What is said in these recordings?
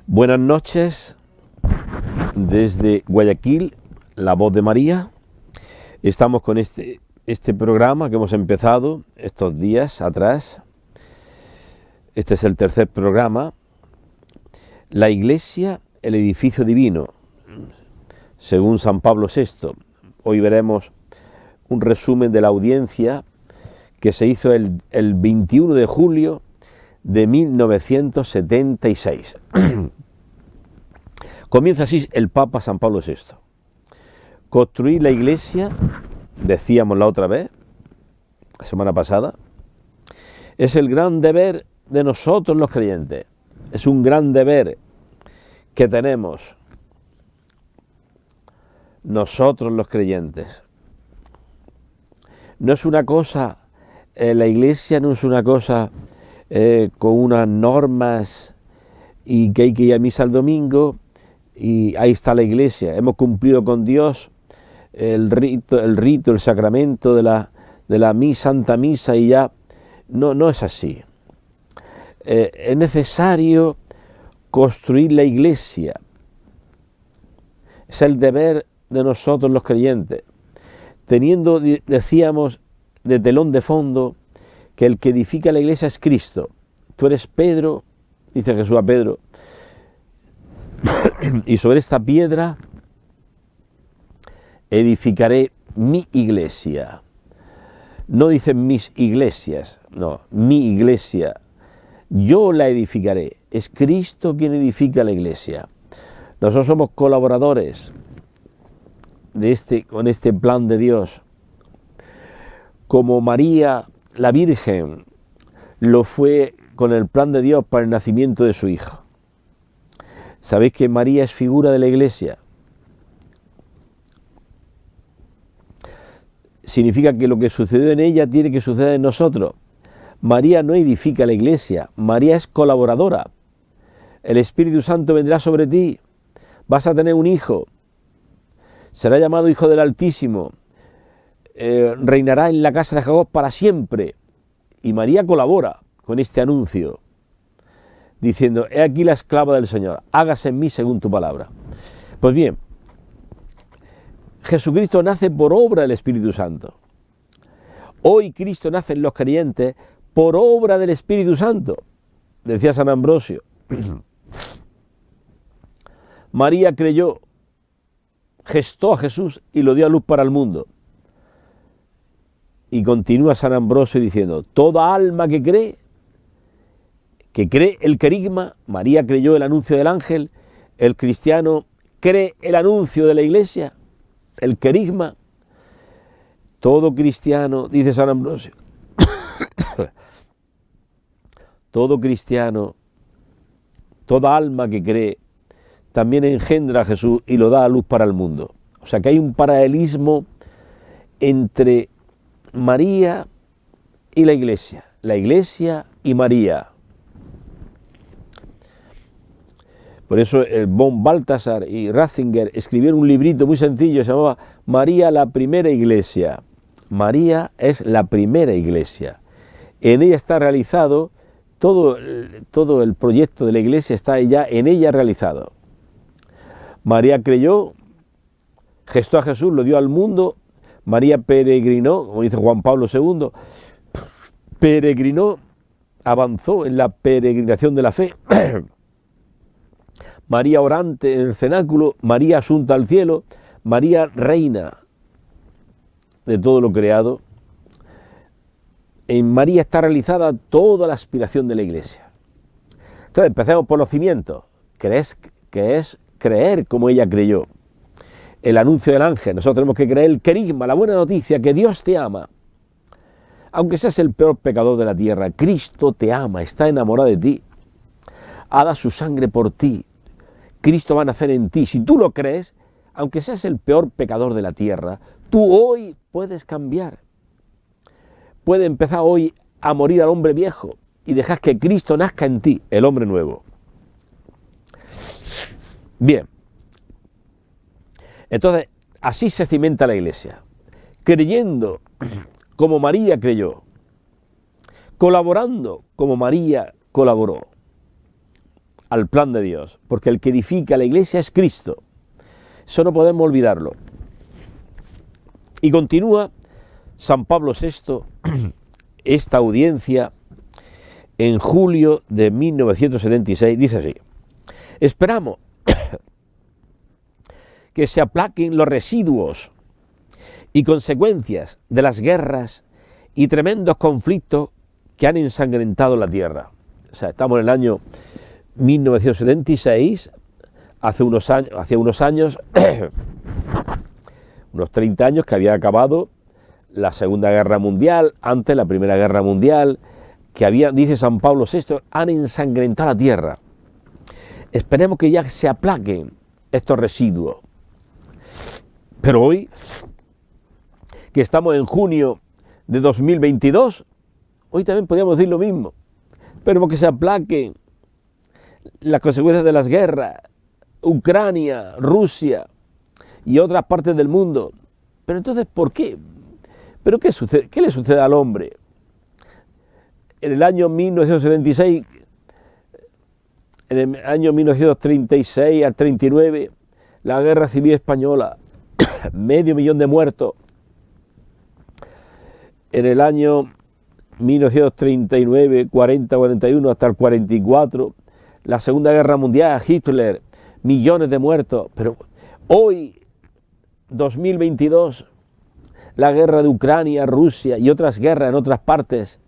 Buenas noches desde Guayaquil, La Voz de María. Estamos con este programa que hemos empezado estos días atrás. Este es el tercer programa. La Iglesia, el edificio divino, según San Pablo VI. Hoy veremos un resumen de la audiencia que se hizo el 21 de julio de 1976. Comienza así el Papa San Pablo VI. Construir la Iglesia, decíamos la otra vez, la semana pasada, es el gran deber de nosotros los creyentes. Es un gran deber que tenemos nosotros los creyentes. No es una cosa, la Iglesia no es una cosa con unas normas y que hay que ir a misa el domingo y ahí está la Iglesia. Hemos cumplido con Dios el rito, el sacramento de la Santa Misa y ya. No es así. Es necesario construir la Iglesia. Es el deber de nosotros los creyentes. Teniendo, decíamos, de telón de fondo, que el que edifica la Iglesia es Cristo. Tú eres Pedro, dice Jesús a Pedro, y sobre esta piedra edificaré mi Iglesia. No dicen mis iglesias, no, mi Iglesia. Yo la edificaré. Es Cristo quien edifica la Iglesia. Nosotros somos colaboradores con este plan de Dios. Como María, la Virgen, lo fue con el plan de Dios para el nacimiento de su Hijo. ¿Sabéis que María es figura de la Iglesia? Significa que lo que sucedió en ella tiene que suceder en nosotros. María no edifica la Iglesia, María es colaboradora. El Espíritu Santo vendrá sobre ti, vas a tener un hijo, será llamado Hijo del Altísimo, reinará en la casa de Jacob para siempre. Y María colabora con este anuncio, diciendo, he aquí la esclava del Señor, hágase en mí según tu palabra. Pues bien, Jesucristo nace por obra del Espíritu Santo. Hoy Cristo nace en los creyentes por obra del Espíritu Santo, decía San Ambrosio. María creyó, gestó a Jesús y lo dio a luz para el mundo. Y continúa San Ambrosio diciendo, toda alma que cree el querigma, María creyó el anuncio del ángel, el cristiano cree el anuncio de la Iglesia, el querigma. Todo cristiano, dice San Ambrosio, todo cristiano, toda alma que cree, también engendra a Jesús y lo da a luz para el mundo. O sea que hay un paralelismo entre María y la Iglesia y María. Por eso el von Balthasar y Ratzinger escribieron un librito muy sencillo, se llamaba María la primera Iglesia. María es la primera Iglesia. En ella está realizado todo el proyecto de la Iglesia, está ya en ella realizado. María creyó, gestó a Jesús, lo dio al mundo. María peregrinó, como dice Juan Pablo II, peregrinó, avanzó en la peregrinación de la fe. María orante en el cenáculo, María asunta al cielo, María reina de todo lo creado. En María está realizada toda la aspiración de la Iglesia. Entonces empecemos por los cimientos, que es creer como ella creyó. El anuncio del ángel, nosotros tenemos que creer el querigma, la buena noticia, que Dios te ama. Aunque seas el peor pecador de la tierra, Cristo te ama, está enamorado de ti, ha dado su sangre por ti, Cristo va a nacer en ti. Si tú lo crees, aunque seas el peor pecador de la tierra, tú hoy puedes cambiar. Puede empezar hoy a morir al hombre viejo y dejar que Cristo nazca en ti, el hombre nuevo. Bien, entonces así se cimenta la Iglesia, creyendo como María creyó, colaborando como María colaboró. al plan de Dios, porque el que edifica la iglesia es Cristo. Eso no podemos olvidarlo. Y continúa San Pablo VI esta audiencia en julio de 1976, dice así: esperamos que se aplaquen los residuos y consecuencias de las guerras y tremendos conflictos que han ensangrentado la tierra. O sea, estamos en el año 1976, hace unos años, unos 30 años que había acabado la Segunda Guerra Mundial, antes la Primera Guerra Mundial, que había, dice San Pablo VI, han ensangrentado la tierra. Esperemos que ya se aplaquen estos residuos. Pero hoy, que estamos en junio de 2022, hoy también podríamos decir lo mismo. Esperemos que se aplaquen las consecuencias de las guerras, Ucrania, Rusia y otras partes del mundo. Pero entonces, ¿por qué? ¿Pero qué sucede? ¿Qué le sucede al hombre? En el año 1976, en el año 1936 al 39, la Guerra Civil Española, 500.000 de muertos. En el año 1939, 40, 41 hasta el 44, la Segunda Guerra Mundial, Hitler, millones de muertos. Pero hoy, 2022, la guerra de Ucrania, Rusia y otras guerras en otras partes.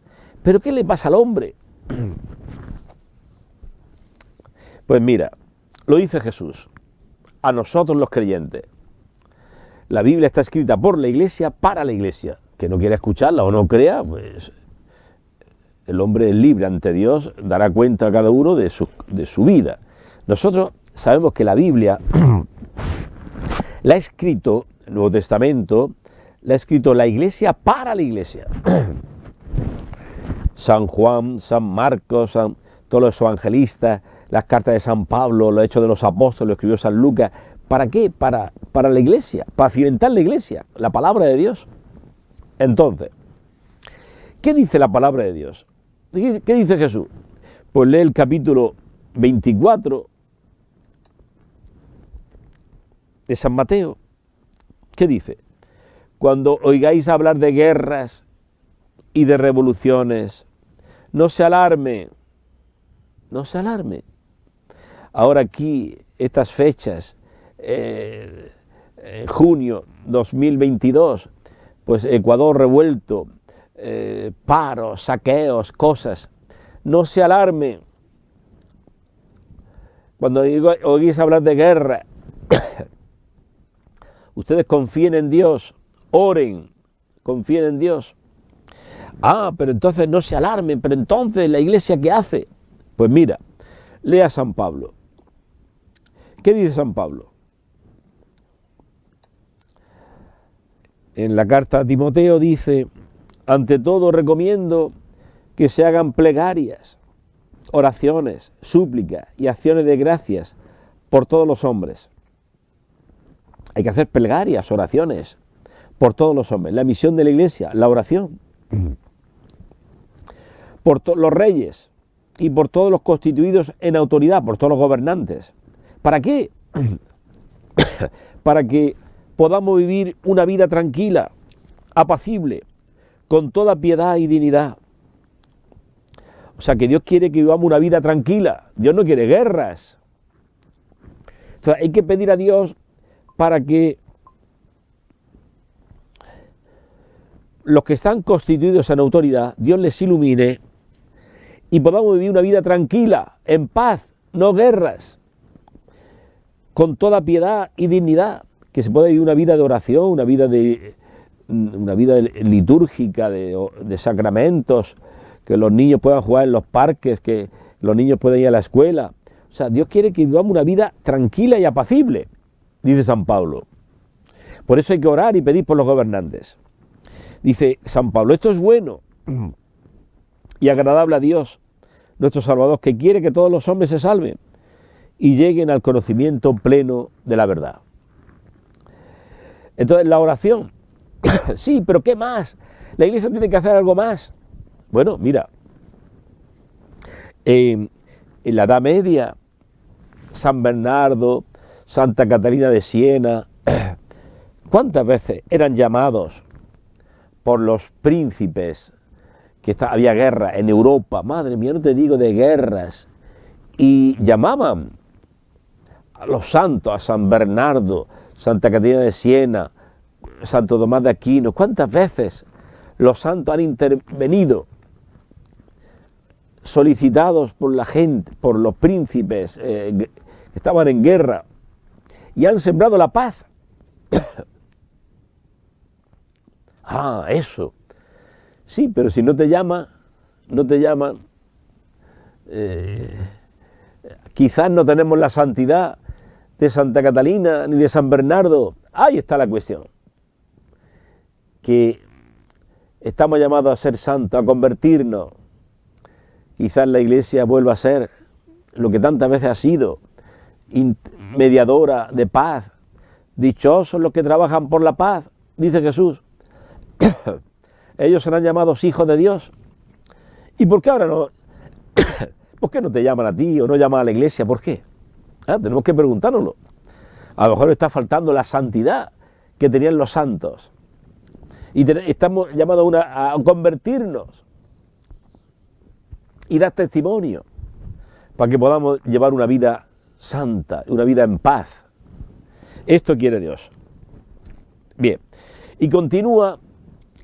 ¿Pero qué le pasa al hombre? Pues mira, lo dice Jesús, a nosotros los creyentes. La Biblia está escrita por la Iglesia, para la Iglesia. Que no quiera escucharla o no crea, pues el hombre es libre ante Dios, dará cuenta a cada uno de su vida. Nosotros sabemos que la Biblia la ha escrito, el Nuevo Testamento, la ha escrito la Iglesia para la Iglesia. San Juan, San Marcos, todos los evangelistas, las cartas de San Pablo, los Hechos de los Apóstoles, lo escribió San Lucas. ¿Para qué? Para la Iglesia, para cimentar la Iglesia, la palabra de Dios. Entonces, ¿qué dice la palabra de Dios? ¿Qué dice Jesús? Pues lee el capítulo 24 de San Mateo. ¿Qué dice? Cuando oigáis hablar de guerras y de revoluciones, no se alarme, no se alarme. Ahora aquí, estas fechas, junio 2022, pues Ecuador revuelto, paros, saqueos, cosas. No se alarme. Cuando oís hablar de guerra, ustedes confíen en Dios, oren, confíen en Dios. Ah, pero entonces no se alarmen, pero entonces ¿la Iglesia qué hace? Pues mira, lea San Pablo. ¿Qué dice San Pablo? En la carta a Timoteo dice: ante todo recomiendo que se hagan plegarias, oraciones, súplicas y acciones de gracias por todos los hombres. Hay que hacer plegarias, oraciones por todos los hombres. La misión de la Iglesia, la oración. Por los reyes y por todos los constituidos en autoridad, por todos los gobernantes. ¿Para qué? Para que podamos vivir una vida tranquila, apacible, con toda piedad y dignidad. O sea, que Dios quiere que vivamos una vida tranquila. Dios no quiere guerras. O sea, hay que pedir a Dios para que los que están constituidos en autoridad, Dios les ilumine y podamos vivir una vida tranquila, en paz, no guerras, con toda piedad y dignidad, que se pueda vivir una vida de oración, una vida litúrgica, de sacramentos, que los niños puedan jugar en los parques, que los niños puedan ir a la escuela. O sea, Dios quiere que vivamos una vida tranquila y apacible, dice San Pablo. Por eso hay que orar y pedir por los gobernantes. Dice San Pablo, esto es bueno y agradable a Dios, nuestro Salvador, que quiere que todos los hombres se salven y lleguen al conocimiento pleno de la verdad. Entonces, la oración, sí, pero ¿qué más? La Iglesia tiene que hacer algo más. Bueno, mira, en la Edad Media, San Bernardo, Santa Catalina de Siena, ¿cuántas veces eran llamados por los príncipes? Que había guerra en Europa, madre mía, no te digo de guerras, y llamaban a los santos, a San Bernardo, Santa Catalina de Siena, Santo Tomás de Aquino. ¿Cuántas veces los santos han intervenido, solicitados por la gente, por los príncipes que estaban en guerra, y han sembrado la paz? Ah, eso. Sí, pero si no te llaman, quizás no tenemos la santidad de Santa Catalina ni de San Bernardo. Ahí está la cuestión. Que estamos llamados a ser santos, a convertirnos. Quizás la Iglesia vuelva a ser lo que tantas veces ha sido, mediadora de paz. Dichosos los que trabajan por la paz, dice Jesús. Ellos serán llamados hijos de Dios. ¿Y por qué ahora no? ¿Por qué no te llaman a ti o no llaman a la Iglesia? ¿Por qué? Tenemos que preguntárnoslo. A lo mejor está faltando la santidad que tenían los santos. Y estamos llamados a convertirnos y dar testimonio para que podamos llevar una vida santa, una vida en paz. Esto quiere Dios. Bien, y continúa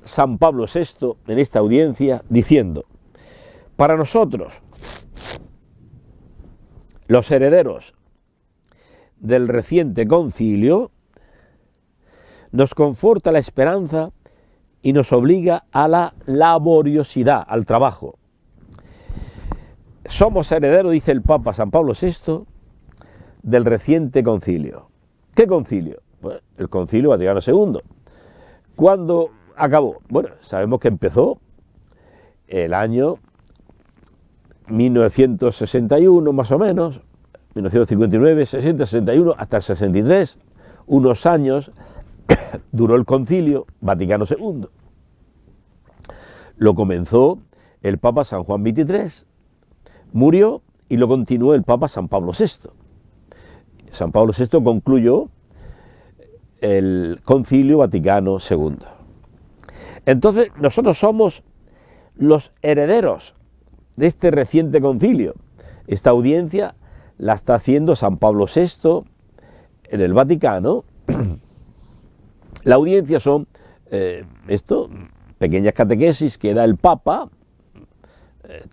San Pablo VI en esta audiencia diciendo: para nosotros, los herederos del reciente concilio, nos conforta la esperanza y nos obliga a la laboriosidad, al trabajo. Somos herederos, dice el Papa San Pablo VI, del reciente concilio. ¿Qué concilio? Pues el Concilio Vaticano II. ¿Cuándo acabó? Bueno, sabemos que empezó el año 1961 más o menos, 1959, 60, 61, hasta el 63, unos años duró el Concilio Vaticano II. Lo comenzó el Papa San Juan XXIII, murió y lo continuó el Papa San Pablo VI. San Pablo VI concluyó el Concilio Vaticano II. Entonces, nosotros somos los herederos de este reciente concilio. Esta audiencia la está haciendo San Pablo VI en el Vaticano. La audiencia son pequeñas catequesis que da el Papa.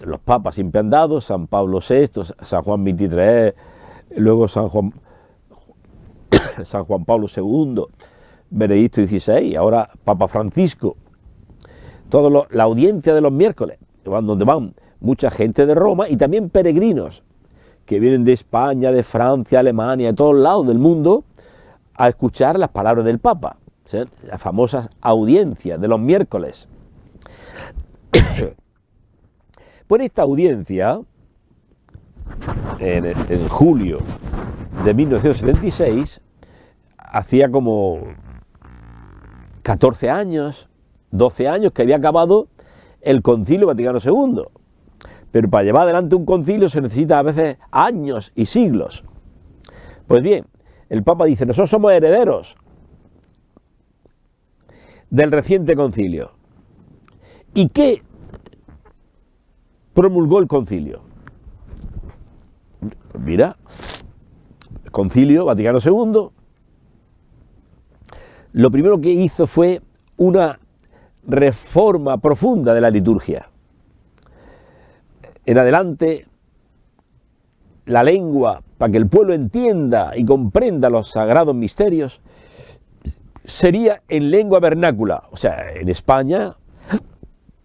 Los papas siempre han dado, San Pablo VI, San Juan XXIII, luego San Juan Pablo II, Benedicto XVI, y ahora Papa Francisco. La audiencia de los miércoles, donde van mucha gente de Roma y también peregrinos que vienen de España, de Francia, Alemania, de todos lados del mundo a escuchar las palabras del Papa, ¿sí? Las famosas audiencias de los miércoles. Pues esta audiencia, en julio de 1976, hacía como 14 años, 12 años que había acabado el Concilio Vaticano II. Pero para llevar adelante un concilio se necesita a veces años y siglos. Pues bien, el Papa dice: nosotros somos herederos del reciente concilio. ¿Y qué promulgó el concilio? Pues mira, el Concilio Vaticano II, lo primero que hizo fue una reforma profunda de la liturgia. En adelante, la lengua, para que el pueblo entienda y comprenda los sagrados misterios, sería en lengua vernácula, o sea, en España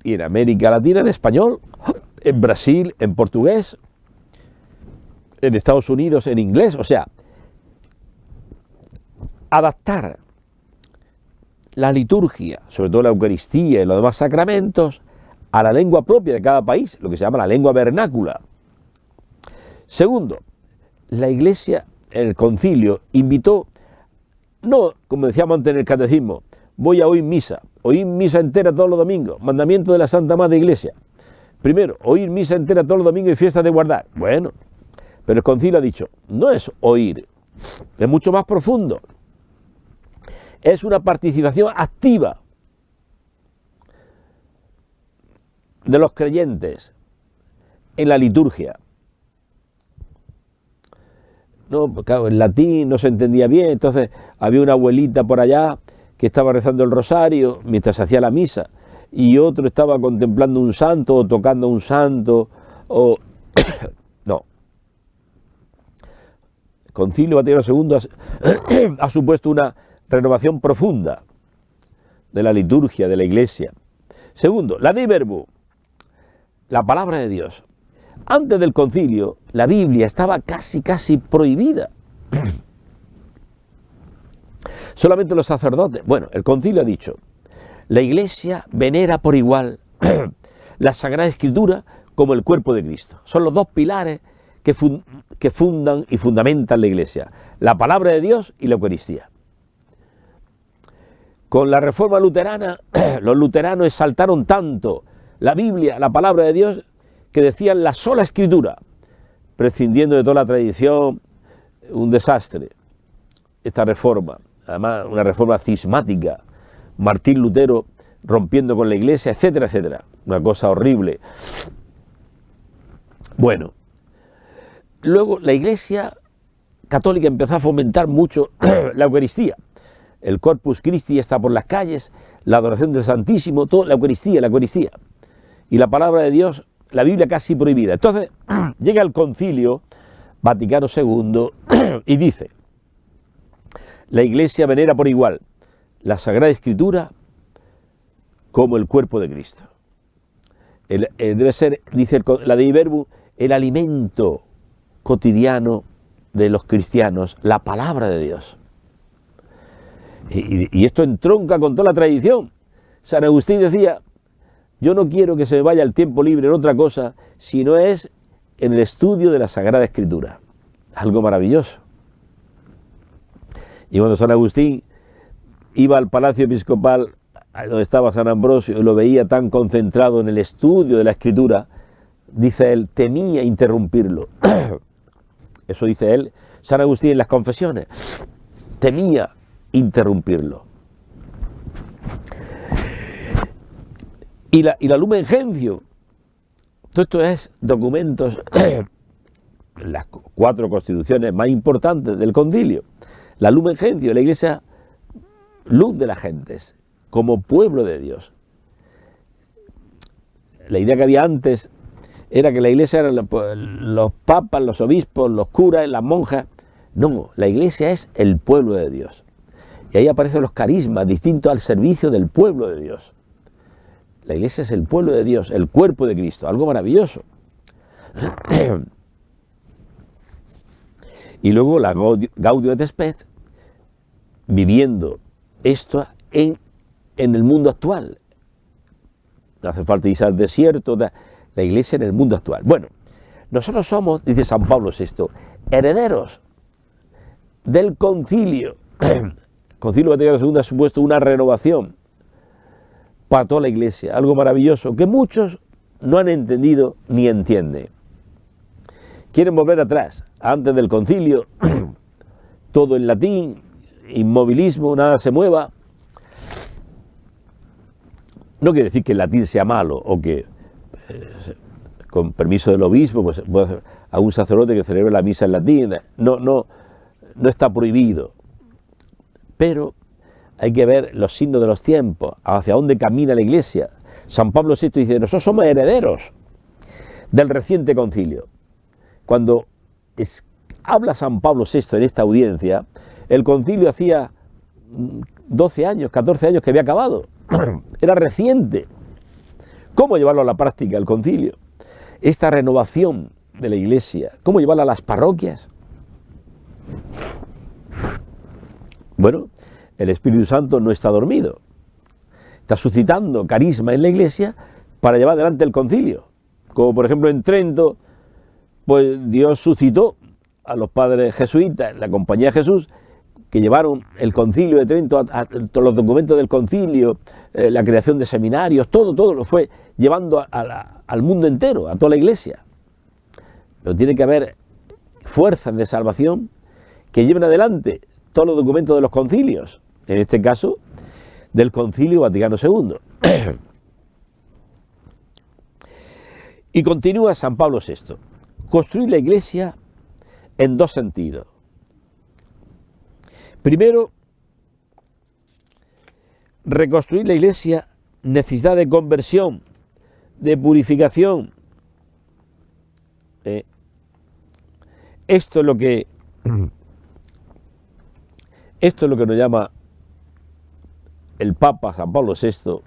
y en América Latina en español, en Brasil en portugués, en Estados Unidos en inglés, o sea, adaptar la liturgia, sobre todo la Eucaristía y los demás sacramentos, a la lengua propia de cada país, lo que se llama la lengua vernácula. Segundo, la Iglesia, el concilio, invitó, no, como decíamos antes en el catecismo, voy a oír misa entera todos los domingos, mandamiento de la Santa Madre Iglesia. Primero, oír misa entera todos los domingos y fiestas de guardar. Bueno, Pero el concilio ha dicho, no es oír, es mucho más profundo. Es una participación activa de los creyentes en la liturgia. No, claro, en latín no se entendía bien, entonces había una abuelita por allá que estaba rezando el rosario mientras se hacía la misa, y otro estaba contemplando un santo o tocando un santo, o... no. El Concilio Vaticano II ha supuesto una renovación profunda de la liturgia de la Iglesia. Segundo, la Dei Verbum, la palabra de Dios. Antes del concilio, la Biblia estaba casi prohibida. Solamente los sacerdotes. Bueno, el concilio ha dicho, la Iglesia venera por igual la Sagrada Escritura como el cuerpo de Cristo. Son los dos pilares que fundan y fundamentan la Iglesia, la palabra de Dios y la Eucaristía. Con la reforma luterana, los luteranos exaltaron tanto la Biblia, la palabra de Dios, que decían la sola Escritura, prescindiendo de toda la tradición. Un desastre esta reforma, además una reforma cismática, Martín Lutero rompiendo con la Iglesia, etcétera, etcétera, una cosa horrible. Bueno, luego la Iglesia católica empezó a fomentar mucho la Eucaristía. El Corpus Christi está por las calles, la adoración del Santísimo, todo, la Eucaristía. Y la palabra de Dios, la Biblia casi prohibida. Entonces llega el Concilio Vaticano II y dice, la Iglesia venera por igual la Sagrada Escritura como el cuerpo de Cristo. Debe ser, dice la Dei Verbum, el alimento cotidiano de los cristianos, la palabra de Dios. Y esto entronca con toda la tradición. San Agustín decía, yo no quiero que se me vaya el tiempo libre en otra cosa, si no es en el estudio de la Sagrada Escritura. Algo maravilloso. Y cuando San Agustín iba al palacio episcopal, donde estaba San Ambrosio, y lo veía tan concentrado en el estudio de la Escritura, dice él, temía interrumpirlo. Eso dice él, San Agustín en las Confesiones, temía interrumpirlo. Y la Lumen Gentium, todo esto es documentos, las 4 constituciones más importantes del concilio. La Lumen Gentium, la Iglesia, luz de las gentes, como pueblo de Dios. La idea que había antes era que la Iglesia eran los papas, los obispos, los curas, las monjas. No, la Iglesia es el pueblo de Dios. Y ahí aparecen los carismas distintos al servicio del pueblo de Dios. La Iglesia es el pueblo de Dios, el cuerpo de Cristo, algo maravilloso. Y luego la Gaudium et Spes, viviendo esto en el mundo actual. No hace falta irse al desierto, la Iglesia en el mundo actual. Bueno, nosotros somos, dice San Pablo VI, herederos del concilio. El Concilio Vaticano II ha supuesto una renovación para toda la Iglesia, algo maravilloso, que muchos no han entendido ni entienden. Quieren volver atrás, antes del concilio, todo en latín, inmovilismo, nada se mueva. No quiere decir que el latín sea malo, o que, con permiso del obispo, pues a un sacerdote que celebre la misa en latín, no está prohibido. Pero hay que ver los signos de los tiempos, hacia dónde camina la Iglesia. San Pablo VI dice, nosotros somos herederos del reciente concilio. Cuando habla San Pablo VI en esta audiencia, el concilio hacía 12 años, 14 años que había acabado. Era reciente. ¿Cómo llevarlo a la práctica el concilio? Esta renovación de la Iglesia, ¿cómo llevarla a las parroquias? Bueno, el Espíritu Santo no está dormido. Está suscitando carisma en la Iglesia para llevar adelante el concilio. Como por ejemplo en Trento, pues Dios suscitó a los padres jesuitas, la Compañía de Jesús, que llevaron el concilio de Trento, a todos los documentos del concilio, la creación de seminarios, todo lo fue llevando al mundo entero, a toda la Iglesia. Pero tiene que haber fuerzas de salvación que lleven adelante todos los documentos de los concilios, en este caso del Concilio Vaticano II. Y continúa San Pablo VI. Construir la Iglesia en dos sentidos. Primero, reconstruir la Iglesia necesita de conversión, de purificación. Esto es lo que nos llama el Papa San Pablo VI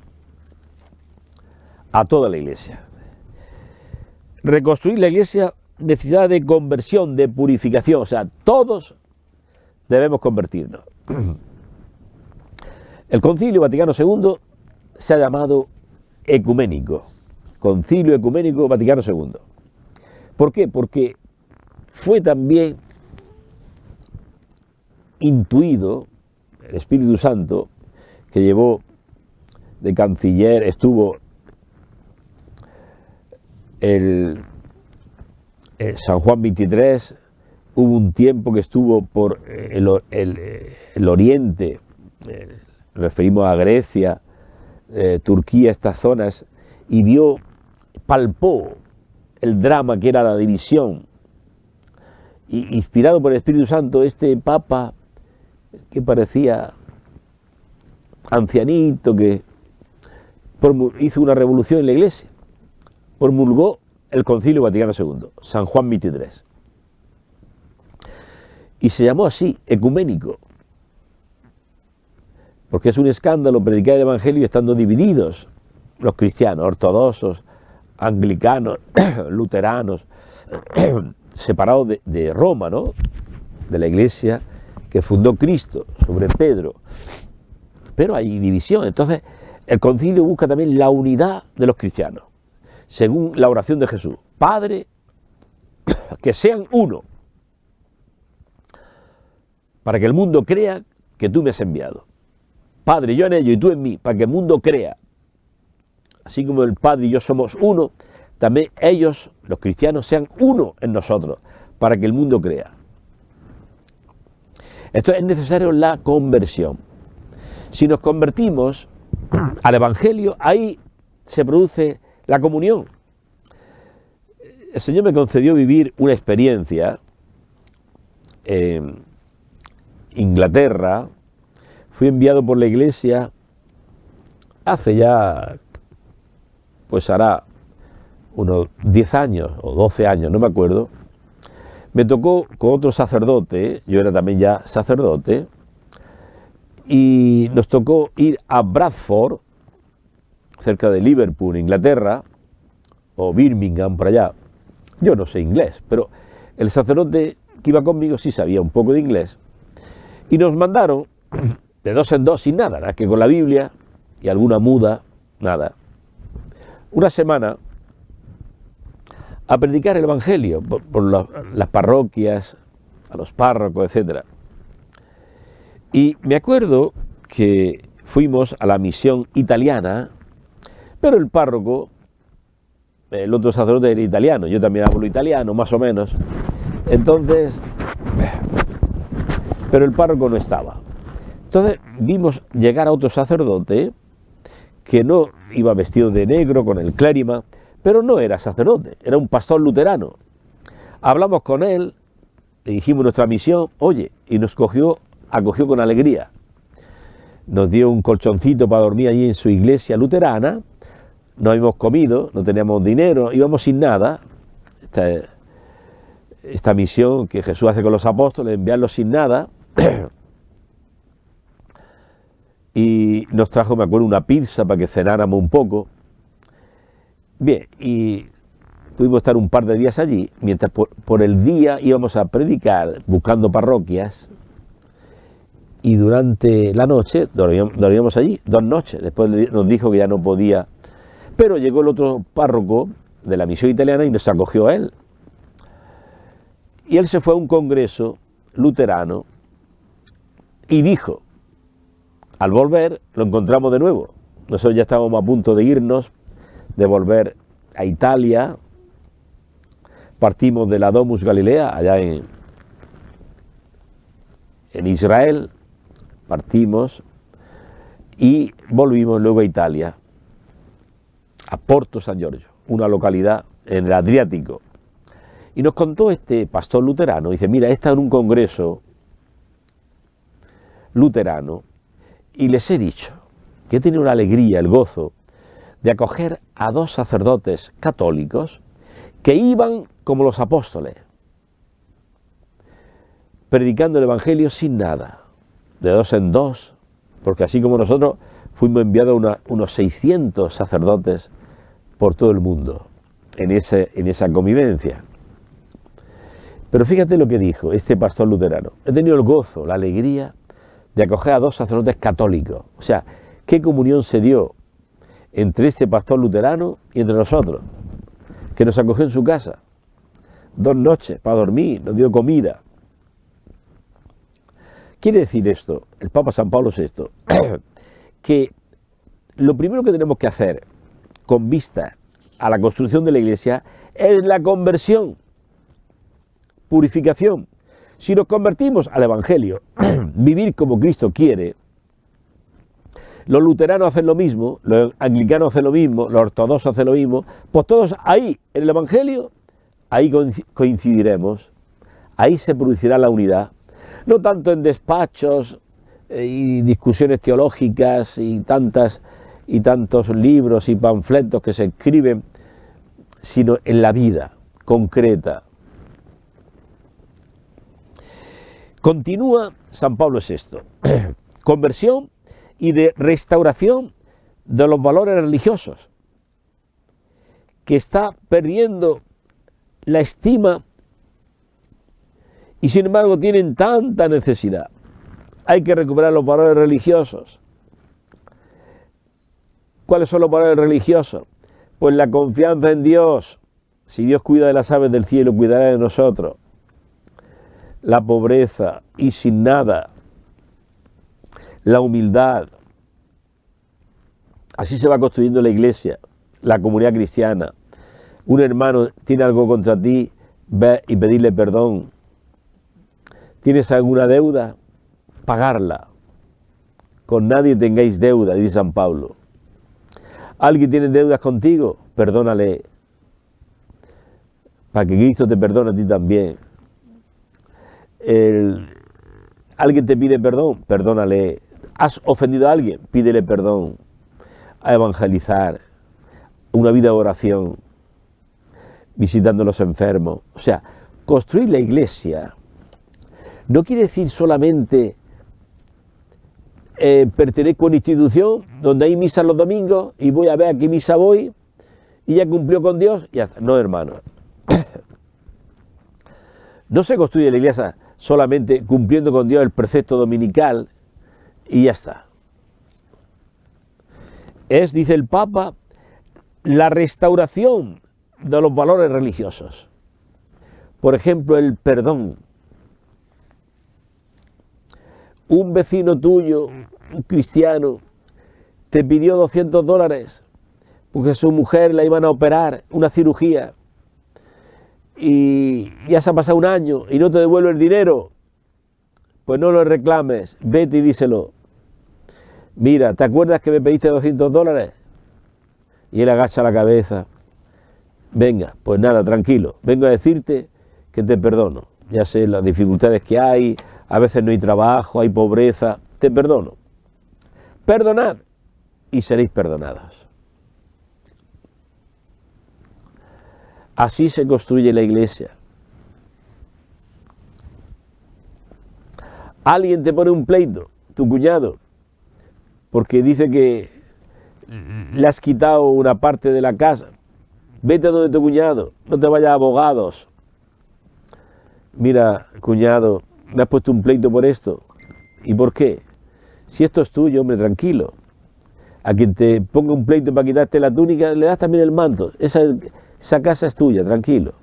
a toda la Iglesia. Reconstruir la Iglesia necesita de conversión, de purificación, o sea, todos debemos convertirnos. El Concilio Vaticano II se ha llamado ecuménico, Concilio Ecuménico Vaticano II. ¿Por qué? Porque fue también intuido el Espíritu Santo, que llevó de canciller, estuvo el San Juan XXIII, hubo un tiempo que estuvo por el Oriente, referimos a Grecia, Turquía, estas zonas, y palpó el drama que era la división. Y inspirado por el Espíritu Santo, este Papa, que parecía ancianito, que hizo una revolución en la Iglesia, promulgó el Concilio Vaticano II, San Juan XXIII. Y se llamó así, ecuménico, porque es un escándalo predicar el Evangelio estando divididos los cristianos, ortodoxos, anglicanos, luteranos, separados de Roma, ¿no?, de la Iglesia que fundó Cristo sobre Pedro. Pero hay división. Entonces el concilio busca también la unidad de los cristianos, según la oración de Jesús: Padre, que sean uno, para que el mundo crea que tú me has enviado. Padre, yo en ellos y tú en mí, para que el mundo crea. Así como el Padre y yo somos uno, también ellos, los cristianos, sean uno en nosotros, para que el mundo crea. Esto es necesario, la conversión. Si nos convertimos al Evangelio, ahí se produce la comunión. El Señor me concedió vivir una experiencia en Inglaterra. Fui enviado por la Iglesia hace ya, pues hará unos 10 años o 12 años, no me acuerdo. Me tocó con otro sacerdote, yo era también ya sacerdote, y nos tocó ir a Bradford, cerca de Liverpool, Inglaterra, o Birmingham, por allá. Yo no sé inglés, pero el sacerdote que iba conmigo sí sabía un poco de inglés, y nos mandaron de dos en dos sin nada, que con la Biblia y alguna muda, nada, una semana a predicar el Evangelio por las parroquias, a los párrocos, etc. Y me acuerdo que fuimos a la misión italiana, pero el párroco, el otro sacerdote era italiano, yo también hablo italiano, más o menos, entonces, pero el párroco no estaba. Entonces vimos llegar a otro sacerdote que no iba vestido de negro, con el clérima, pero no era sacerdote, era un pastor luterano. Hablamos con él, le dijimos nuestra misión, oye, y nos acogió con alegría. Nos dio un colchoncito para dormir allí en su iglesia luterana, no habíamos comido, no teníamos dinero, íbamos sin nada. Esta misión que Jesús hace con los apóstoles, enviarlos sin nada. Y nos trajo, me acuerdo, una pizza para que cenáramos un poco. Bien, y pudimos estar un par de días allí, mientras por el día íbamos a predicar, buscando parroquias, y durante la noche dormíamos allí, 2 noches. Después nos dijo que ya no podía, pero llegó el otro párroco de la misión italiana y nos acogió a él. Y él se fue a un congreso luterano y dijo, al volver lo encontramos de nuevo. Nosotros ya estábamos a punto de irnos, de volver a Italia partimos de la Domus Galilea, allá en Israel, partimos y volvimos luego a Italia, a Porto San Giorgio, una localidad en el Adriático. Y nos contó este pastor luterano, dice, mira, he estado en un congreso luterano y les he dicho que he tenido la alegría, el gozo de acoger a 2 sacerdotes católicos que iban como los apóstoles, predicando el Evangelio sin nada, de 2 en 2, porque así como nosotros fuimos enviados unos 600 sacerdotes por todo el mundo en esa convivencia. Pero fíjate lo que dijo este pastor luterano. He tenido el gozo, la alegría de acoger a 2 sacerdotes católicos. O sea, ¿qué comunión se dio entre este pastor luterano y entre nosotros? Que nos acogió en su casa 2 noches para dormir, nos dio comida. Quiere decir esto, el Papa San Pablo VI, que lo primero que tenemos que hacer con vista a la construcción de la Iglesia es la conversión, purificación. Si nos convertimos al Evangelio, vivir como Cristo quiere, los luteranos hacen lo mismo, los anglicanos hacen lo mismo, los ortodoxos hacen lo mismo, pues todos ahí, en el Evangelio, ahí coincidiremos, ahí se producirá la unidad, no tanto en despachos y discusiones teológicas y tantos libros y panfletos que se escriben, sino en la vida concreta. Continúa San Pablo VI, conversión y de restauración de los valores religiosos, que está perdiendo la estima y sin embargo tienen tanta necesidad. Hay que recuperar los valores religiosos. ¿Cuáles son los valores religiosos? Pues la confianza en Dios. Si Dios cuida de las aves del cielo, cuidará de nosotros. La pobreza y sin nada. La humildad. Así se va construyendo la iglesia, la comunidad cristiana. Un hermano tiene algo contra ti, ve y pedirle perdón. ¿Tienes alguna deuda? Pagarla. Con nadie tengáis deuda, dice San Pablo. ¿Alguien tiene deudas contigo? Perdónale. Para que Cristo te perdone a ti también. ¿Alguien te pide perdón? Perdónale. ¿Has ofendido a alguien? Pídele perdón. A evangelizar. Una vida de oración. Visitando a los enfermos. O sea, construir la iglesia no quiere decir solamente pertenezco a una institución donde hay misa los domingos y voy a ver a qué misa voy y ya cumplió con Dios y ya está. No, hermano. No se construye la iglesia solamente cumpliendo con Dios el precepto dominical y ya está. Es, dice el Papa, la restauración de los valores religiosos. Por ejemplo, el perdón. Un vecino tuyo, un cristiano, te pidió $200 porque su mujer la iban a operar, una cirugía, y ya se ha pasado 1 año y no te devuelve el dinero. Pues no lo reclames, vete y díselo. Mira, ¿te acuerdas que me pediste $200? Y él agacha la cabeza. Venga, pues nada, tranquilo, vengo a decirte que te perdono. Ya sé las dificultades que hay, a veces no hay trabajo, hay pobreza, te perdono. Perdonad y seréis perdonados. Así se construye la iglesia. Alguien te pone un pleito, tu cuñado, porque dice que le has quitado una parte de la casa. Vete a donde tu cuñado, no te vayas a abogados. Mira, cuñado, me has puesto un pleito por esto. ¿Y por qué? Si esto es tuyo, hombre, tranquilo. A quien te ponga un pleito para quitarte la túnica, le das también el manto. Esa casa es tuya, tranquilo.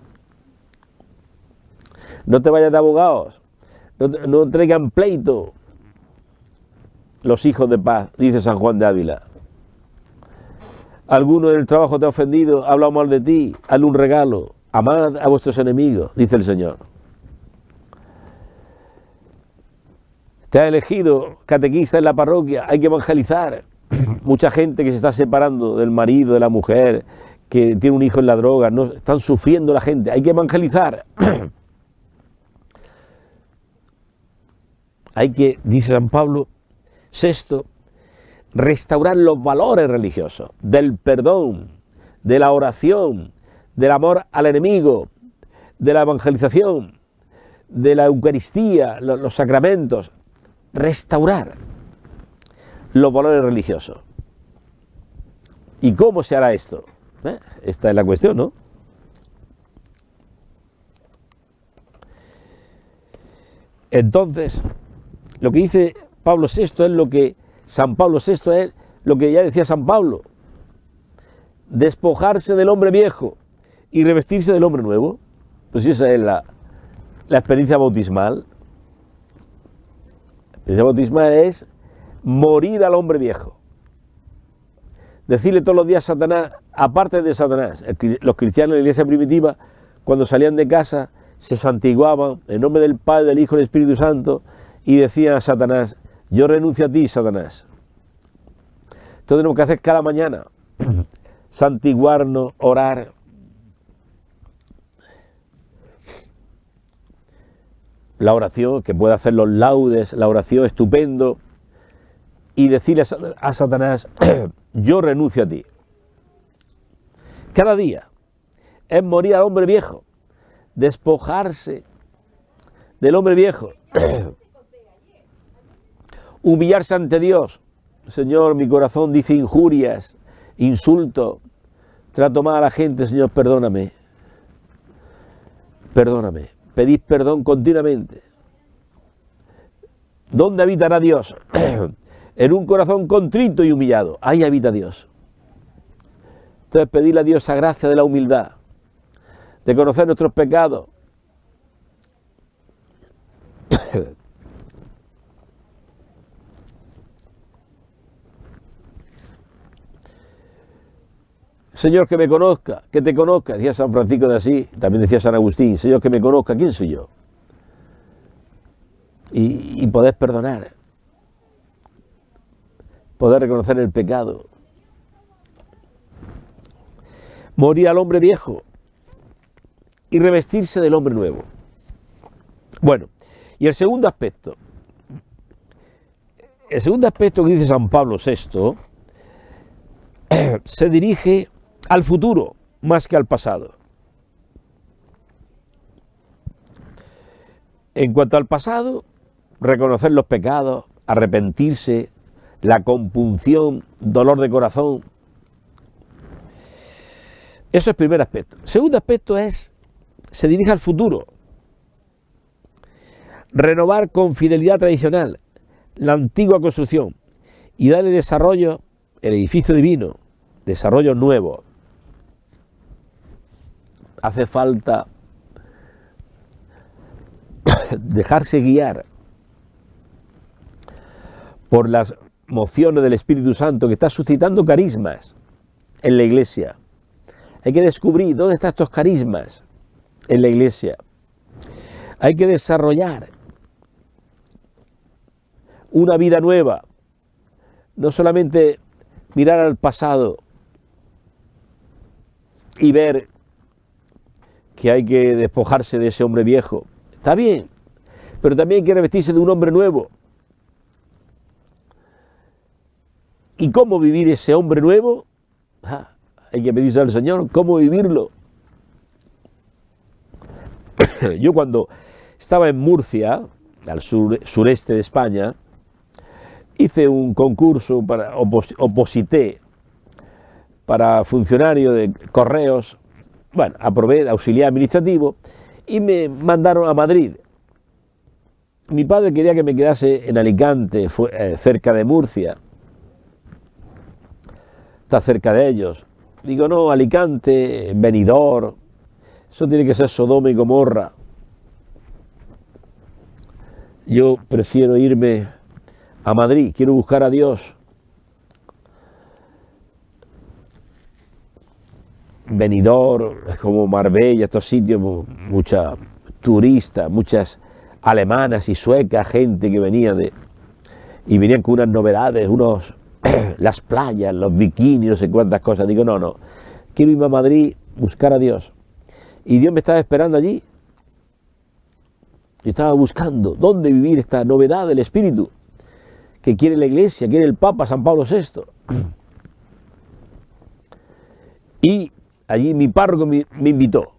No te vayas de abogados. No traigan pleito los hijos de paz, dice San Juan de Ávila. Alguno en el trabajo te ha ofendido, ha hablado mal de ti, hazle un regalo. amad a vuestros enemigos, dice el Señor. Te ha elegido catequista en la parroquia, hay que evangelizar. Mucha gente que se está separando del marido, de la mujer, que tiene un hijo en la droga, no, están sufriendo la gente, hay que evangelizar. Hay que, dice San Pablo VI, restaurar los valores religiosos, del perdón, de la oración, del amor al enemigo, de la evangelización, de la Eucaristía, los sacramentos, restaurar los valores religiosos. ¿Y cómo se hará esto? Esta es la cuestión, ¿no? Entonces, lo que dice Pablo VI es lo que San Pablo VI es lo que ya decía San Pablo: despojarse del hombre viejo y revestirse del hombre nuevo. Pues esa es la experiencia bautismal. La experiencia bautismal es morir al hombre viejo. Decirle todos los días a Satanás, aparte de Satanás. Los cristianos de la iglesia primitiva, cuando salían de casa, se santiguaban en nombre del Padre, del Hijo y del Espíritu Santo, y decían a Satanás: yo renuncio a ti, Satanás. Entonces tenemos que hacer cada mañana santiguarnos, orar. La oración, que puede hacer los laudes, la oración estupendo, y decirle a Satanás: yo renuncio a ti. Cada día es morir al hombre viejo, despojarse del hombre viejo, humillarse ante Dios. Señor, mi corazón dice injurias, insultos, trato mal a la gente. Señor, perdóname, perdóname. Pedid perdón continuamente. ¿Dónde habitará Dios? En un corazón contrito y humillado. Ahí habita Dios. Entonces, pedirle a Dios esa gracia de la humildad, de conocer nuestros pecados. Señor, que me conozca, que te conozca, decía San Francisco de Asís, también decía San Agustín: Señor, que me conozca, ¿quién soy yo? Y poder perdonar, poder reconocer el pecado, morir al hombre viejo y revestirse del hombre nuevo. Bueno, y el segundo aspecto que dice San Pablo VI, se dirige al futuro más que al pasado. En cuanto al pasado, reconocer los pecados, arrepentirse, la compunción, dolor de corazón. Eso es el primer aspecto. El segundo aspecto se dirige al futuro. Renovar con fidelidad tradicional la antigua construcción y darle desarrollo, el edificio divino, desarrollo nuevo. Hace falta dejarse guiar por las mociones del Espíritu Santo, que está suscitando carismas en la iglesia. Hay que descubrir dónde están estos carismas en la iglesia. Hay que desarrollar una vida nueva, no solamente mirar al pasado y ver que hay que despojarse de ese hombre viejo. Está bien, pero también hay que revestirse de un hombre nuevo. ¿Y cómo vivir ese hombre nuevo? Hay que pedirse al Señor cómo vivirlo. Yo cuando estaba en Murcia, al sureste de España, hice un concurso, oposité para funcionario de correos. Bueno, aprobé de auxiliar administrativo y me mandaron a Madrid. Mi padre quería que me quedase en Alicante, cerca de Murcia. Está cerca de ellos. Digo, no, Alicante, Benidorm, eso tiene que ser Sodoma y Gomorra. Yo prefiero irme a Madrid, quiero buscar a Dios. Benidorm, como Marbella, estos sitios, muchas turistas, muchas alemanas y suecas, gente que venía y venían con unas novedades, las playas, los bikinis, no sé cuántas cosas. Digo, no, quiero irme a Madrid, buscar a Dios. Y Dios me estaba esperando allí. Yo estaba buscando dónde vivir esta novedad del Espíritu que quiere la Iglesia, quiere el Papa San Pablo VI. Y allí mi párroco me invitó,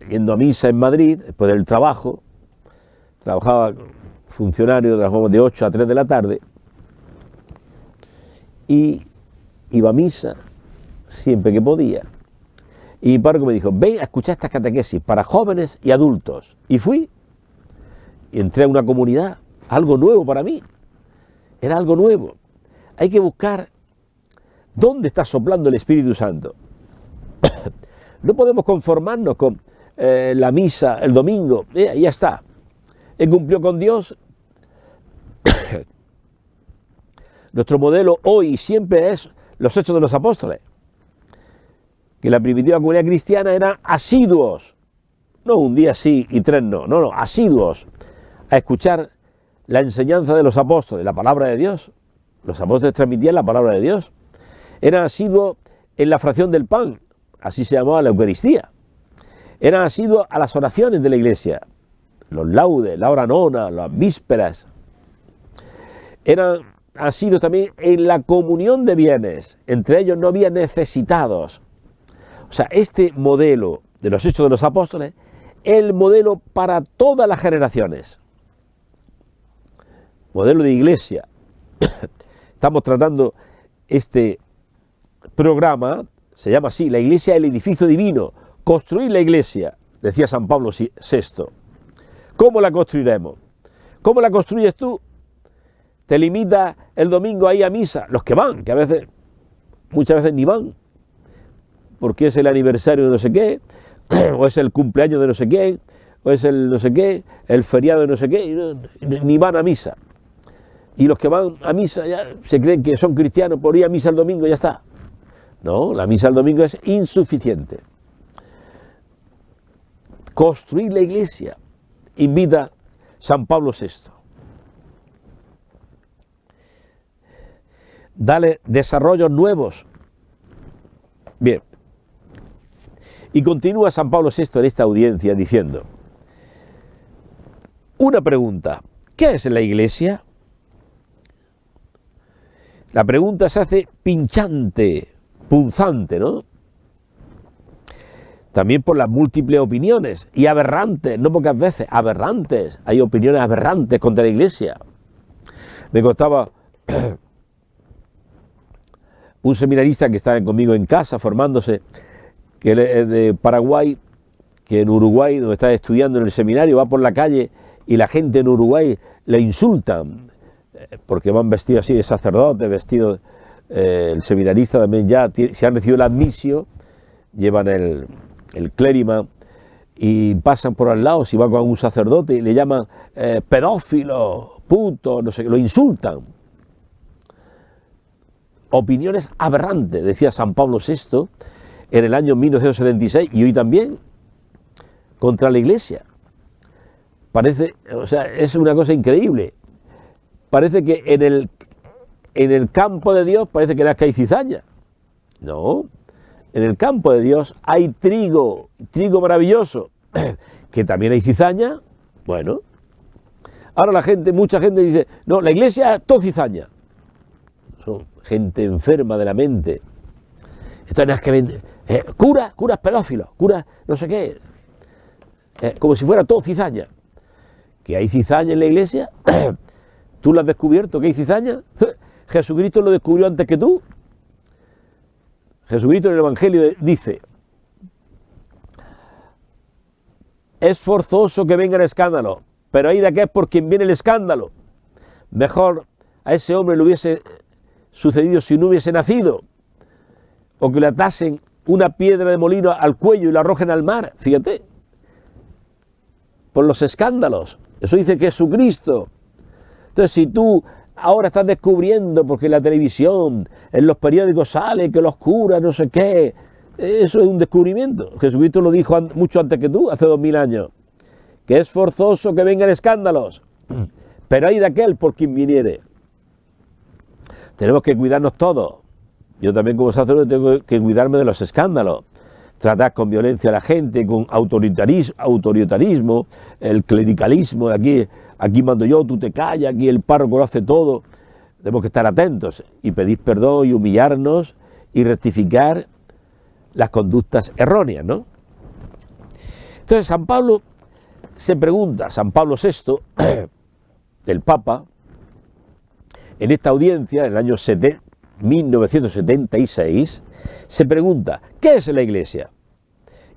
yendo a misa en Madrid, después del trabajo. Trabajaba funcionario, trabajamos de 8 a 3 de la tarde, y iba a misa siempre que podía. Y mi párroco me dijo, ven a escuchar estas catequesis para jóvenes y adultos. Y fui, y entré a una comunidad, algo nuevo para mí, era algo nuevo. Hay que buscar dónde está soplando el Espíritu Santo. No podemos conformarnos con la misa el domingo, ya está. He cumplido con Dios. Nuestro modelo hoy y siempre es los Hechos de los Apóstoles. Que la primitiva comunidad cristiana eran asiduos, no un día sí y 3 no, asiduos a escuchar la enseñanza de los apóstoles, la palabra de Dios. Los apóstoles transmitían la palabra de Dios. Eran asiduos en la fracción del pan, así se llamaba la Eucaristía. Eran asiduos a las oraciones de la Iglesia, los laudes, la hora nona, las vísperas. Eran asiduos también en la comunión de bienes, entre ellos no había necesitados. O sea, este modelo de los Hechos de los Apóstoles es el modelo para todas las generaciones. Modelo de iglesia. Estamos tratando este programa, se llama así, la iglesia el edificio divino. Construir la iglesia, decía San Pablo VI. ¿Cómo la construiremos? ¿Cómo la construyes tú? ¿Te limita el domingo ahí a misa? Los que van, que a veces, muchas veces ni van, porque es el aniversario de no sé qué, o es el cumpleaños de no sé quién, o es el no sé qué, el feriado de no sé qué, y ni van a misa. Y los que van a misa ya se creen que son cristianos por ir a misa el domingo y ya está. No, la misa el domingo es insuficiente. Construir la iglesia, invita San Pablo VI. Dale desarrollos nuevos. Bien. Y continúa San Pablo VI en esta audiencia diciendo, una pregunta, ¿qué es la iglesia? La pregunta se hace pinchante, punzante, ¿no? También por las múltiples opiniones, y aberrantes, no pocas veces, aberrantes. Hay opiniones aberrantes contra la iglesia. Me contaba un seminarista que estaba conmigo en casa, formándose, que es de Paraguay, que en Uruguay, donde está estudiando en el seminario, va por la calle y la gente en Uruguay le insultan, porque van vestidos así de sacerdotes, vestidos, el seminarista también ya, se han recibido la admisión, llevan el clérima y pasan por al lado, si va con un sacerdote y le llaman pedófilo, puto, no sé, lo insultan. Opiniones aberrantes, decía San Pablo VI en el año 1976 y hoy también, contra la iglesia. Parece, o sea, es una cosa increíble. Parece que en el campo de Dios parece que hay cizaña. No, en el campo de Dios hay trigo maravilloso. Que también hay cizaña, bueno. Ahora mucha gente dice, no, la iglesia es todo cizaña. Son gente enferma de la mente. Esto no es que vende. Curas pedófilos, curas no sé qué. Como si fuera todo cizaña. ¿Que hay cizaña en la iglesia? ¿Tú lo has descubierto que hay cizaña? Jesucristo lo descubrió antes que tú. Jesucristo en el Evangelio dice, es forzoso que venga el escándalo, pero hay de aquel por quien viene el escándalo. Mejor a ese hombre le hubiese sucedido si no hubiese nacido, o que le atasen una piedra de molino al cuello y la arrojen al mar, fíjate, por los escándalos. Eso dice Jesucristo. Entonces, si tú ahora estás descubriendo, porque en la televisión, en los periódicos sale que los curas, no sé qué, Eso es un descubrimiento. Jesucristo lo dijo mucho antes que tú, hace 2000 años, que es forzoso que vengan escándalos, pero hay de aquel por quien viniere. Tenemos que cuidarnos todos. Yo también como sacerdote tengo que cuidarme de los escándalos. Tratar con violencia a la gente, con autoritarismo, el clericalismo, aquí mando yo, tú te callas, aquí el párroco lo hace todo. Tenemos que estar atentos y pedir perdón y humillarnos y rectificar las conductas erróneas, ¿no? Entonces San Pablo se pregunta, San Pablo VI, el Papa, en esta audiencia, en el año 1976, se pregunta, ¿qué es la Iglesia?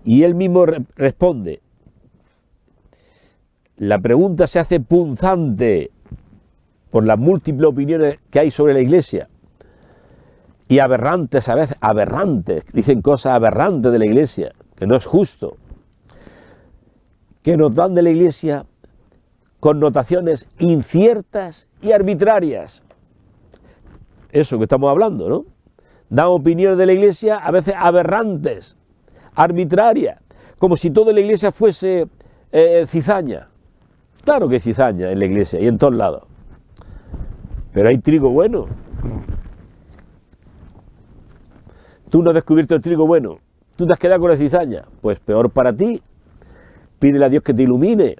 Y él mismo responde, la pregunta se hace punzante por las múltiples opiniones que hay sobre la Iglesia, y aberrantes a veces, dicen cosas aberrantes de la Iglesia, que no es justo, que nos dan de la Iglesia connotaciones inciertas y arbitrarias. Eso que estamos hablando, ¿no? Dan opiniones de la Iglesia a veces aberrantes, arbitrarias, como si toda la Iglesia fuese cizaña. Claro que hay cizaña en la Iglesia y en todos lados, pero hay trigo bueno. Tú no has descubierto el trigo bueno, tú te has quedado con la cizaña, pues peor para ti. Pídele a Dios que te ilumine,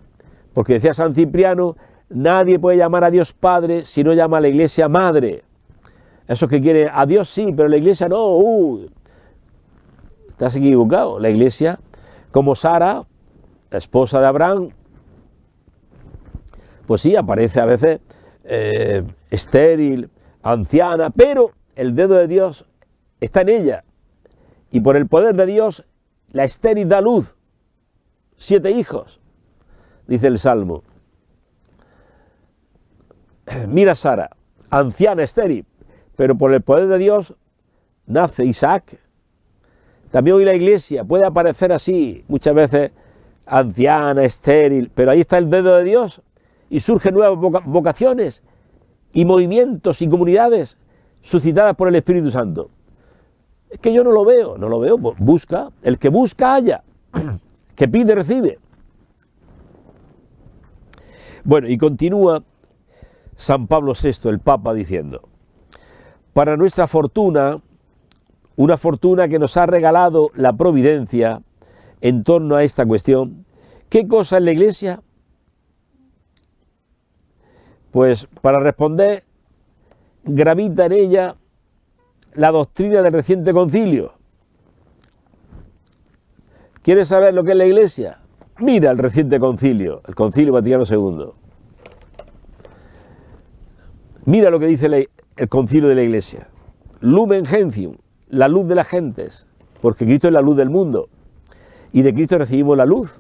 porque decía San Cipriano, nadie puede llamar a Dios Padre si no llama a la Iglesia Madre. Eso que quiere, a Dios sí, pero la Iglesia no. Estás equivocado. La Iglesia, como Sara, la esposa de Abraham, pues sí, aparece a veces estéril, anciana, pero el dedo de Dios está en ella. Y por el poder de Dios, la estéril da luz. 7 hijos, dice el Salmo. Mira Sara, anciana, estéril, pero por el poder de Dios nace Isaac. También hoy la Iglesia puede aparecer así, muchas veces anciana, estéril, pero ahí está el dedo de Dios y surgen nuevas vocaciones y movimientos y comunidades suscitadas por el Espíritu Santo. Es que yo no lo veo, pues busca, el que busca halla, que pide recibe. Bueno, y continúa San Pablo VI, el Papa, diciendo, para nuestra fortuna, una fortuna que nos ha regalado la providencia en torno a esta cuestión, ¿qué cosa es la Iglesia? Pues para responder, gravita en ella la doctrina del reciente concilio. ¿Quieres saber lo que es la Iglesia? Mira el reciente concilio, el Concilio Vaticano II. Mira lo que dice el concilio de la Iglesia. Lumen Gentium, la luz de las gentes, porque Cristo es la luz del mundo, y de Cristo recibimos la luz.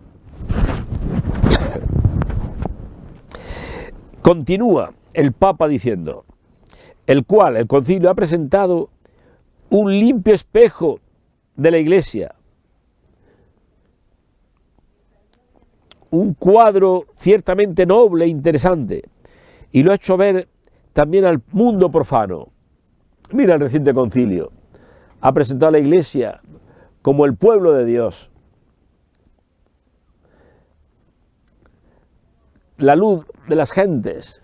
Continúa el Papa diciendo, el cual el concilio ha presentado un limpio espejo de la Iglesia, un cuadro ciertamente noble e interesante, y lo ha hecho ver también al mundo profano. Mira el reciente concilio, ha presentado a la Iglesia como el pueblo de Dios, la luz de las gentes,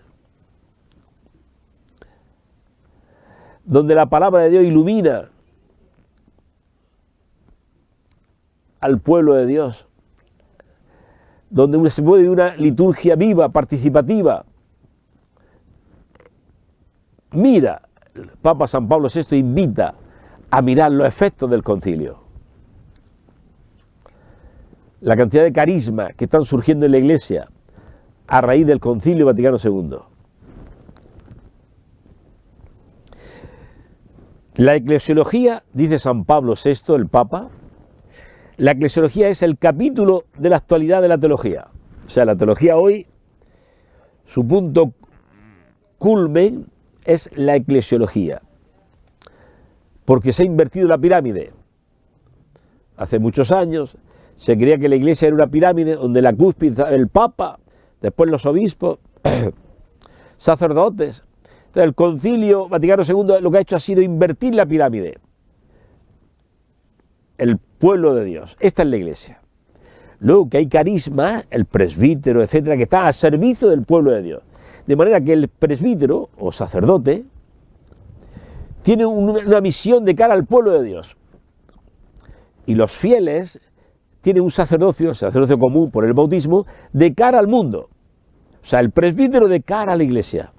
donde la palabra de Dios ilumina al pueblo de Dios, donde se puede vivir una liturgia viva, participativa. Mira, el Papa San Pablo VI invita a mirar los efectos del concilio. La cantidad de carismas que están surgiendo en la Iglesia a raíz del Concilio Vaticano II. La eclesiología, dice San Pablo VI, el Papa, la eclesiología es el capítulo de la actualidad de la teología. O sea, la teología hoy, su punto culmen es la eclesiología, porque se ha invertido la pirámide. Hace muchos años se creía que la Iglesia era una pirámide donde la cúspide el Papa, después los obispos, sacerdotes. Entonces el Concilio Vaticano II lo que ha hecho ha sido invertir la pirámide. el pueblo de Dios. Esta es la iglesia. Luego que hay carisma, el presbítero, etcétera, que está a servicio del pueblo de Dios. De manera que el presbítero o sacerdote tiene una misión de cara al pueblo de Dios. Y los fieles tienen un sacerdocio, el sacerdocio común por el bautismo, de cara al mundo. O sea, el presbítero de cara a la iglesia.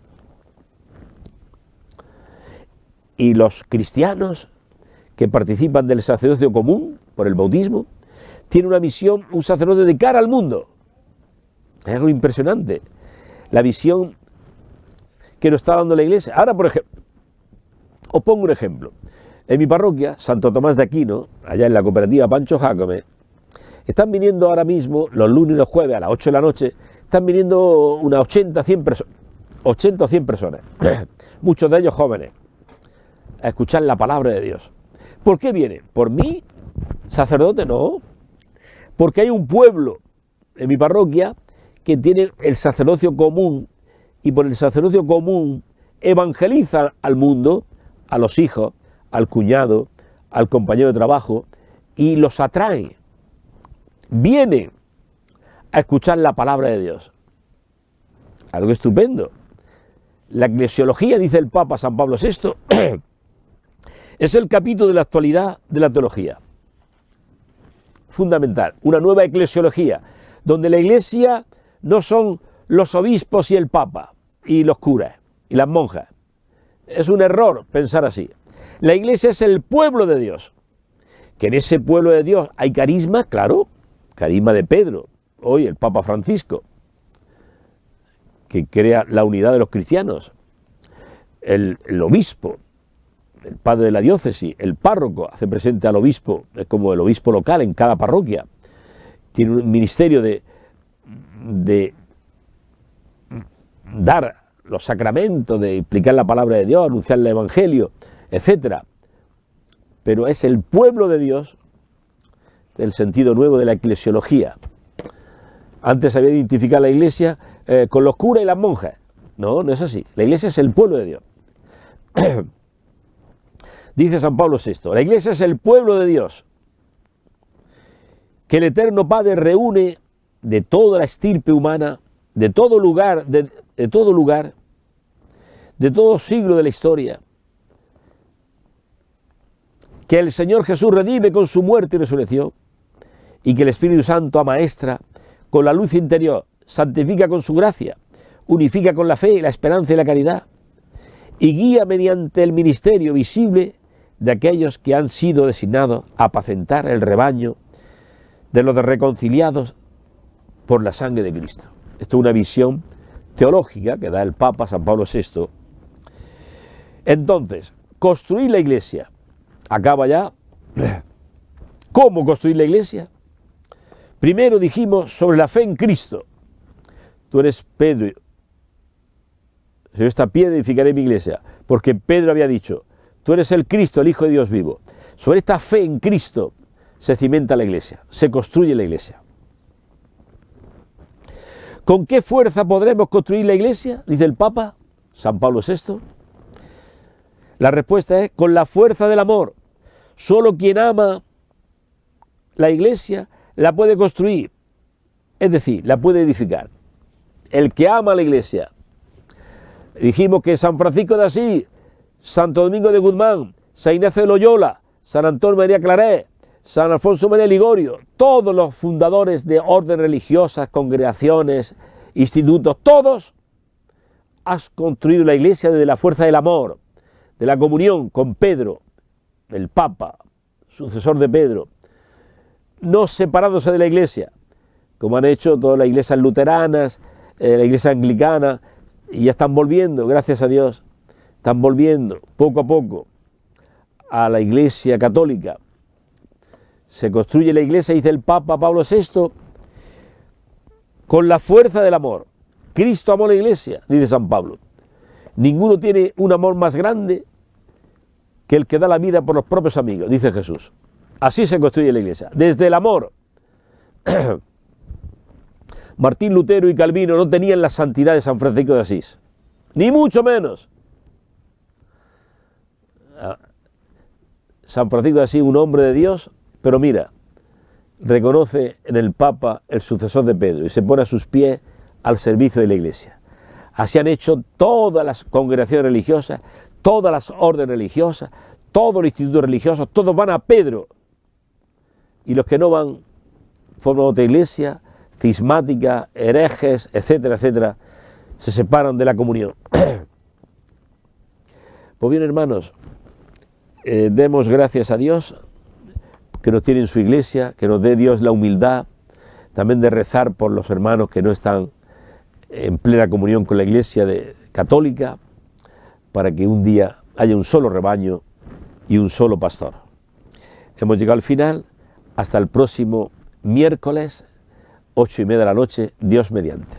Y los cristianos que participan del sacerdocio común por el bautismo, tienen una misión, un sacerdote de cara al mundo. Es algo impresionante. La visión que nos está dando la iglesia. Ahora, por ejemplo, os pongo un ejemplo. En mi parroquia, Santo Tomás de Aquino, allá en la cooperativa Pancho Jácome, están viniendo ahora mismo, los lunes y los jueves a las 8 de la noche, están viniendo unas 80 o 100 personas, muchos de ellos jóvenes, a escuchar la palabra de Dios. ¿Por qué vienen? ¿Por mí, sacerdote? No. Porque hay un pueblo en mi parroquia que tiene el sacerdocio común y por el sacerdocio común evangeliza al mundo, a los hijos, al cuñado, al compañero de trabajo y los atrae. Vienen a escuchar la palabra de Dios. Algo estupendo. La eclesiología, dice el Papa San Pablo VI, es el capítulo de la actualidad de la teología. Fundamental, una nueva eclesiología, donde la iglesia no son los obispos y el Papa, y los curas, y las monjas. Es un error pensar así. La iglesia es el pueblo de Dios. Que en ese pueblo de Dios hay carisma, claro, carisma de Pedro, hoy el Papa Francisco, que crea la unidad de los cristianos, el obispo, el padre de la diócesis, el párroco, hace presente al obispo, es como el obispo local en cada parroquia, tiene un ministerio de dar los sacramentos, de explicar la palabra de Dios, anunciar el evangelio, etcétera. Pero es el pueblo de Dios, el sentido nuevo de la eclesiología. Antes había identificado la iglesia con los curas y las monjas. No, no es así. La iglesia es el pueblo de Dios. Dice San Pablo VI, la iglesia es el pueblo de Dios, que el Eterno Padre reúne de toda la estirpe humana, de todo lugar, de todo siglo de la historia, que el Señor Jesús redime con su muerte y resurrección, y que el Espíritu Santo amaestra con la luz interior, santifica con su gracia, unifica con la fe, la esperanza y la caridad, y guía mediante el ministerio visible de aquellos que han sido designados a apacentar el rebaño de los reconciliados por la sangre de Cristo. Esto es una visión teológica que da el Papa San Pablo VI. Entonces, construir la iglesia. Acaba ya. ¿Cómo construir la iglesia? Primero dijimos sobre la fe en Cristo. Tú eres Pedro. Sobre esta piedra edificaré mi iglesia. Porque Pedro había dicho, tú eres el Cristo, el Hijo de Dios vivo. Sobre esta fe en Cristo se cimenta la iglesia, se construye la iglesia. ¿Con qué fuerza podremos construir la iglesia? Dice el Papa, San Pablo VI. La respuesta es con la fuerza del amor. Solo quien ama la iglesia la puede construir, es decir, la puede edificar. El que ama la iglesia. Dijimos que San Francisco de Asís, Santo Domingo de Guzmán, San Ignacio de Loyola, San Antonio María Claret, San Alfonso María Ligorio, todos los fundadores de órdenes religiosas, congregaciones, institutos, todos han construido la iglesia desde la fuerza del amor, de la comunión con Pedro, el Papa, sucesor de Pedro, no separándose de la iglesia, como han hecho todas las iglesias luteranas, la iglesia anglicana, y ya están volviendo, gracias a Dios, están volviendo poco a poco a la iglesia católica. Se construye la iglesia, dice el Papa Pablo VI, con la fuerza del amor. Cristo amó la iglesia, dice San Pablo. Ninguno tiene un amor más grande que el que da la vida por los propios amigos, dice Jesús. Así se construye la iglesia, desde el amor. Martín Lutero y Calvino no tenían la santidad de San Francisco de Asís, ni mucho menos. San Francisco de Asís, un hombre de Dios, Pero mira, reconoce en el Papa el sucesor de Pedro y se pone a sus pies al servicio de la Iglesia. Así han hecho todas las congregaciones religiosas, todas las órdenes religiosas, todos los institutos religiosos, todos van a Pedro. Y los que no van forman otra iglesia, cismática, herejes, etcétera, etcétera, se separan de la comunión. Pues bien, hermanos, demos gracias a Dios que nos tiene en su iglesia, que nos dé Dios la humildad también de rezar por los hermanos que no están en plena comunión con la iglesia católica, para que un día haya un solo rebaño y un solo pastor. Hemos llegado al final, hasta el próximo miércoles, 8:30 de la noche, Dios mediante.